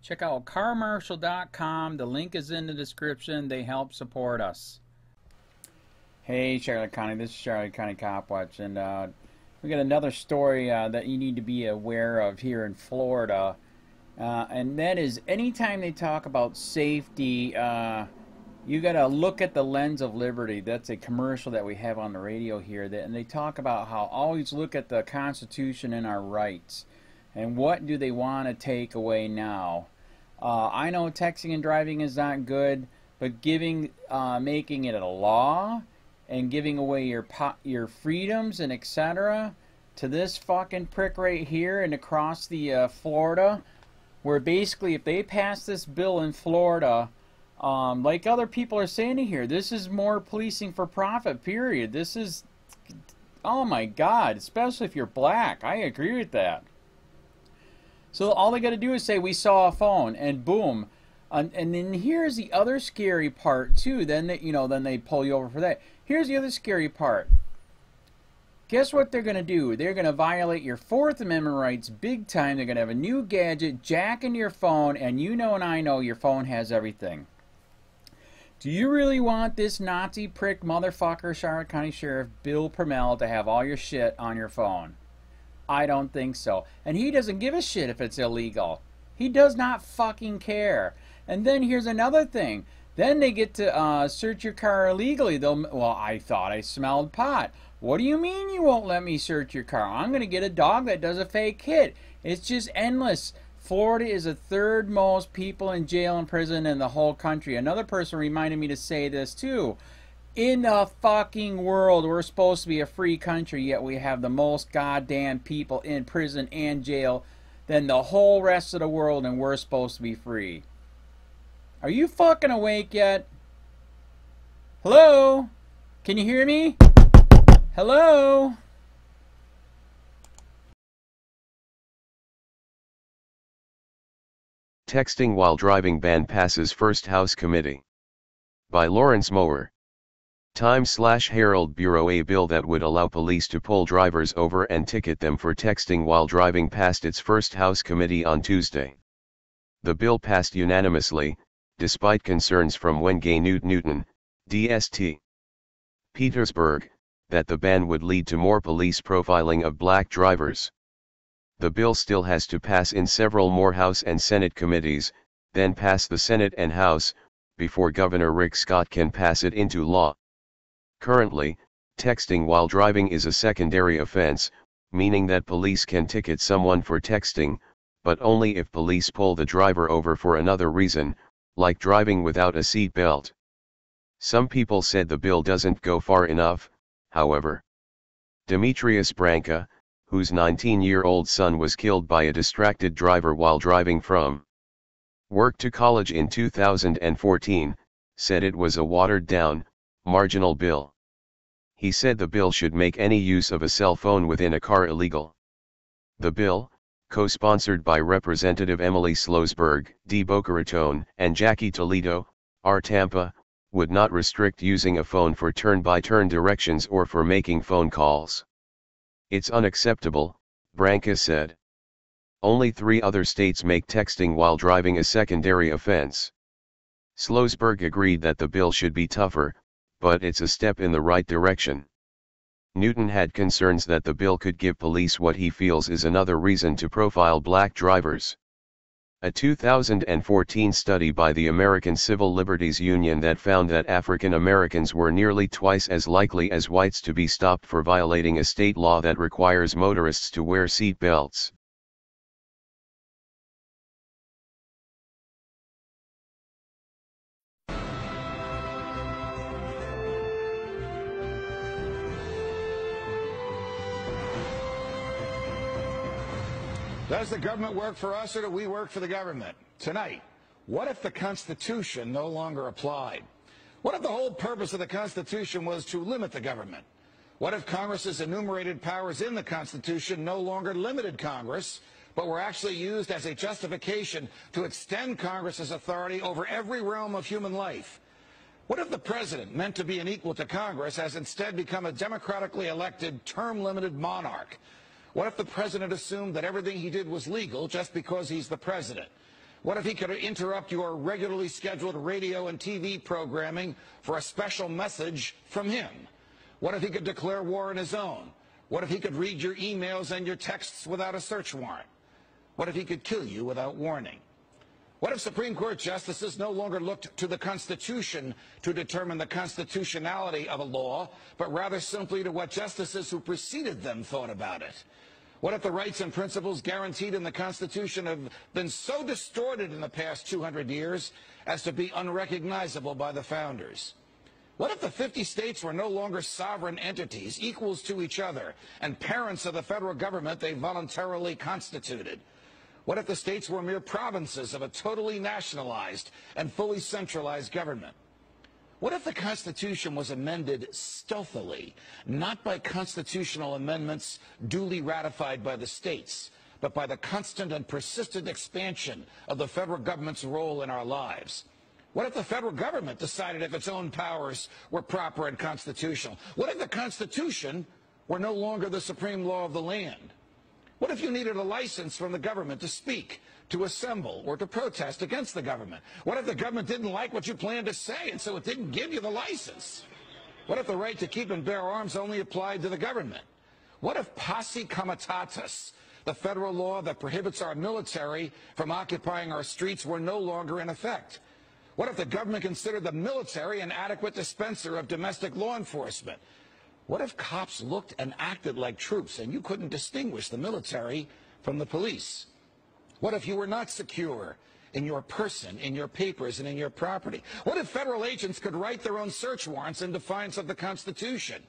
Check out carmarshal.com. The link is in the description. They help support us. Hey, Charlotte County. This is Charlotte County COPWATCH, and we got another story that you need to be aware of here in Florida, and that is anytime they talk about safety, you got to look at the lens of liberty. That's a commercial that we have on the radio here, and they talk about how always look at the Constitution and our rights, and what do they want to take away now. I know texting and driving is not good, but making it a law and giving away your freedoms and etc. to this fucking prick right here and across the Florida, where basically if they pass this bill in Florida, like other people are saying here, this is more policing for profit, period. This is, oh my God, especially if you're black. I agree with that. So all they got to do is say, we saw a phone, and boom. And then here's the other scary part too. Then they pull you over for that. Here's the other scary part. Guess what they're going to do? They're going to violate your Fourth Amendment rights big time. They're going to have a new gadget, jack into your phone, and you know and I know your phone has everything. Do you really want this Nazi prick motherfucker Charlotte County Sheriff Bill PRUMMELL to have all your shit on your phone? I don't think so. And he doesn't give a shit if it's illegal. He does not fucking care. And then here's another thing. Then they get to search your car illegally. Well, I thought I smelled pot. What do you mean you won't let me search your car? I'm going to get a dog that does a fake hit. It's just endless. Florida is the third most people in jail and prison in the whole country. Another person reminded me to say this too. In the fucking world, we're supposed to be a free country, yet we have the most goddamn people in prison and jail than the whole rest of the world, and we're supposed to be free. Are you fucking awake yet? Hello? Can you hear me? Hello? Texting while driving ban passes first House Committee. By Lawrence Mower. Times/Herald Bureau. A bill that would allow police to pull drivers over and ticket them for texting while driving passed its first House Committee on Tuesday. The bill passed unanimously, despite concerns from Wingo Newton, DST. Petersburg, that the ban would lead to more police profiling of black drivers. The bill still has to pass in several more House and Senate committees, then pass the Senate and House, before Governor Rick Scott can pass it into law. Currently, texting while driving is a secondary offense, meaning that police can ticket someone for texting, but only if police pull the driver over for another reason, like driving without a seat belt. Some people said the bill doesn't go far enough, however. Demetrius Branca, whose 19-year-old son was killed by a distracted driver while driving from work to college in 2014, said it was a watered-down, marginal bill. He said the bill should make any use of a cell phone within a car illegal. The bill, co-sponsored by Representative Emily Slowsberg, D. Boca Raton, and Jackie Toledo, R. Tampa, would not restrict using a phone for turn-by-turn directions or for making phone calls. It's unacceptable, Branca said. Only 3 other states make texting while driving a secondary offense. Slowsberg agreed that the bill should be tougher, but it's a step in the right direction. Newton had concerns that the bill could give police what he feels is another reason to profile black drivers. A 2014 study by the American Civil Liberties Union that found that African Americans were nearly twice as likely as whites to be stopped for violating a state law that requires motorists to wear seat belts. Does the government work for us or do we work for the government? Tonight, what if the Constitution no longer applied? What if the whole purpose of the Constitution was to limit the government? What if Congress's enumerated powers in the Constitution no longer limited Congress, but were actually used as a justification to extend Congress's authority over every realm of human life? What if the president, meant to be an equal to Congress, has instead become a democratically elected, term-limited monarch? What if the president assumed that everything he did was legal just because he's the president? What if he could interrupt your regularly scheduled radio and TV programming for a special message from him? What if he could declare war on his own? What if he could read your emails and your texts without a search warrant? What if he could kill you without warning? What if Supreme Court justices no longer looked to the Constitution to determine the constitutionality of a law, but rather simply to what justices who preceded them thought about it? What if the rights and principles guaranteed in the Constitution have been so distorted in the past 200 years as to be unrecognizable by the founders? What if the 50 states were no longer sovereign entities, equals to each other, and parents of the federal government they voluntarily constituted? What if the states were mere provinces of a totally nationalized and fully centralized government? What if the Constitution was amended stealthily, not by constitutional amendments duly ratified by the states, but by the constant and persistent expansion of the federal government's role in our lives? What if the federal government decided if its own powers were proper and constitutional? What if the Constitution were no longer the supreme law of the land? What if you needed a license from the government to speak, to assemble, or to protest against the government? What if the government didn't like what you planned to say, and so it didn't give you the license? What if the right to keep and bear arms only applied to the government? What if posse comitatus, the federal law that prohibits our military from occupying our streets, were no longer in effect? What if the government considered the military an adequate dispenser of domestic law enforcement? What if cops looked and acted like troops and you couldn't distinguish the military from the police? What if you were not secure in your person, in your papers, and in your property? What if federal agents could write their own search warrants in defiance of the Constitution?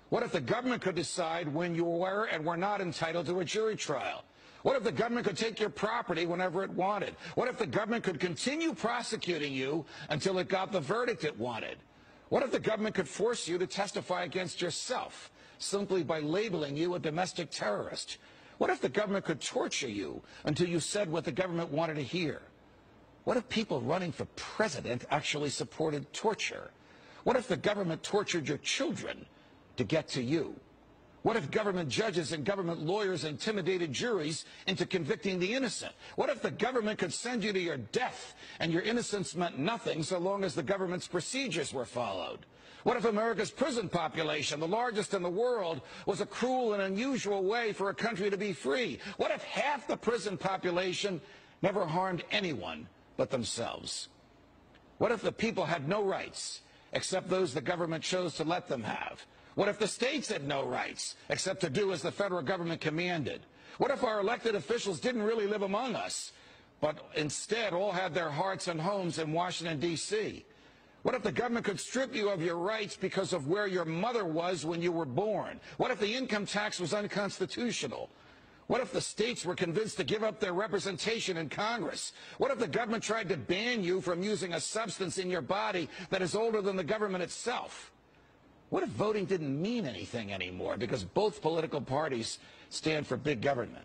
What if the government could decide when you were and were not entitled to a jury trial? What if the government could take your property whenever it wanted? What if the government could continue prosecuting you until it got the verdict it wanted? What if the government could force you to testify against yourself simply by labeling you a domestic terrorist? What if the government could torture you until you said what the government wanted to hear? What if people running for president actually supported torture? What if the government tortured your children to get to you? What if government judges and government lawyers intimidated juries into convicting the innocent? What if the government could send you to your death and your innocence meant nothing so long as the government's procedures were followed? What if America's prison population, the largest in the world, was a cruel and unusual way for a country to be free? What if half the prison population never harmed anyone but themselves? What if the people had no rights except those the government chose to let them have? What if the states had no rights except to do as the federal government commanded? What if our elected officials didn't really live among us, but instead all had their hearts and homes in Washington, D.C.? What if the government could strip you of your rights because of where your mother was when you were born? What if the income tax was unconstitutional? What if the states were convinced to give up their representation in Congress? What if the government tried to ban you from using a substance in your body that is older than the government itself? What if voting didn't mean anything anymore because both political parties stand for big government?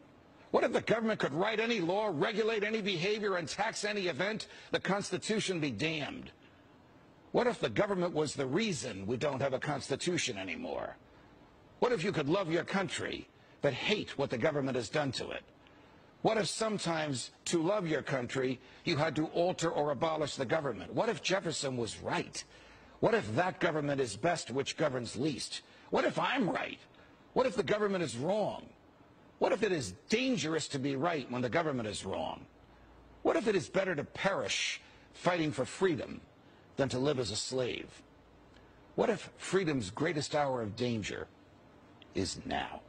What if the government could write any law, regulate any behavior, and tax any event? The Constitution be damned. What if the government was the reason we don't have a Constitution anymore? What if you could love your country but hate what the government has done to it? What if sometimes to love your country you had to alter or abolish the government? What if Jefferson was right? What if that government is best which governs least? What if I'm right? What if the government is wrong? What if it is dangerous to be right when the government is wrong? What if it is better to perish fighting for freedom than to live as a slave? What if freedom's greatest hour of danger is now?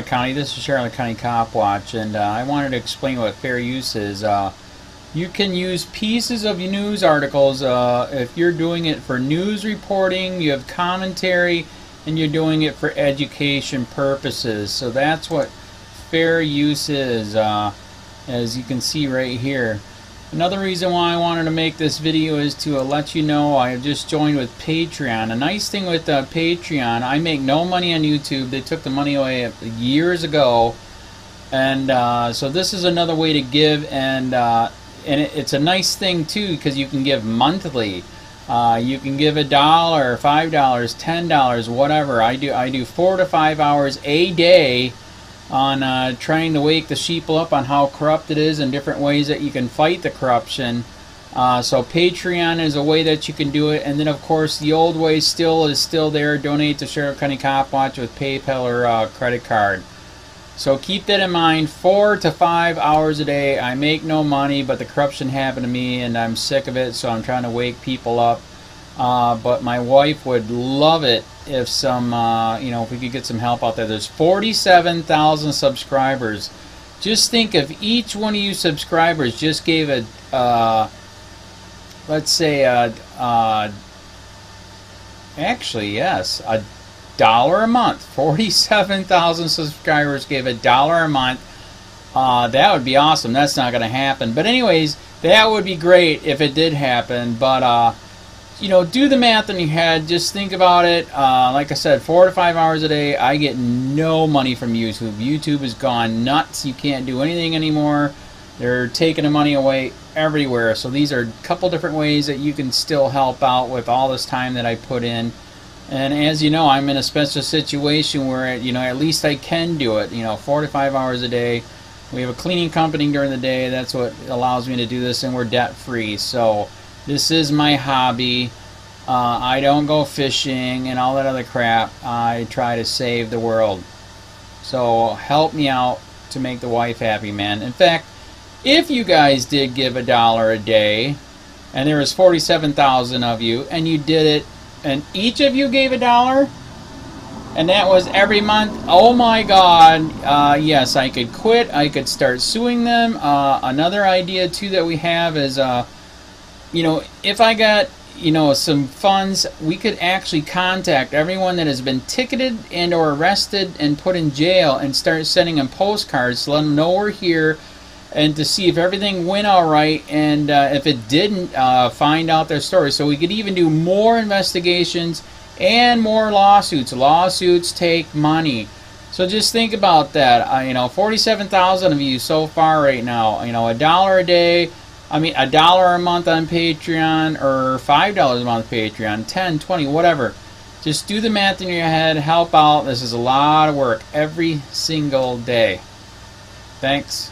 County, this is Charlotte County COPWATCH, and I wanted to explain what fair use is. You can use pieces of news articles if you're doing it for news reporting, you have commentary, and you're doing it for education purposes. So that's what fair use is, as you can see right here. Another reason why I wanted to make this video is to let you know I have just joined with Patreon. A nice thing with Patreon, I make no money on YouTube. They took the money away years ago, and so this is another way to give, and it's a nice thing too because you can give monthly. You can give $1, $5, $10, whatever. I do 4 to 5 hours a day on trying to wake the sheeple up on how corrupt it is and different ways that you can fight the corruption. So Patreon is a way that you can do it, and then of course the old way is still there. Donate to Sheriff County Cop Watch with PayPal or credit card. So keep that in mind. 4 to 5 hours a day. I make no money, but the corruption happened to me and I'm sick of it, so I'm trying to wake people up. But my wife would love it if some, if we could get some help out there. There's 47,000 subscribers. Just think if each one of you subscribers just gave a, let's say, actually, yes, $1 a month. 47,000 subscribers gave $1 a month. That would be awesome. That's not going to happen. But anyways, that would be great if it did happen. But do the math in your head. Just think about it. Like I said, 4 to 5 hours a day. I get no money from YouTube. YouTube has gone nuts. You can't do anything anymore. They're taking the money away everywhere. So these are a couple different ways that you can still help out with all this time that I put in. And as you know, I'm in a special situation where, at least I can do it. 4 to 5 hours a day. We have a cleaning company during the day. That's what allows me to do this, and we're debt-free. So this is my hobby. I don't go fishing and all that other crap. I try to save the world. So help me out to make the wife happy, man. In fact, if you guys did give $1 a day, and there was 47,000 of you, and you did it, and each of you gave $1, and that was every month, oh my God, yes, I could quit. I could start suing them. Another idea too that we have is, if I got, some funds, we could actually contact everyone that has been ticketed and or arrested and put in jail and start sending them postcards to let them know we're here, and to see if everything went all right, and if it didn't, find out their story. So we could even do more investigations and more lawsuits. Lawsuits take money. So just think about that. 47,000 of you so far right now. $1 a day. $1 a month on Patreon, or $5 a month Patreon, 10, 20, whatever. Just do the math in your head. Help out. This is a lot of work every single day. Thanks.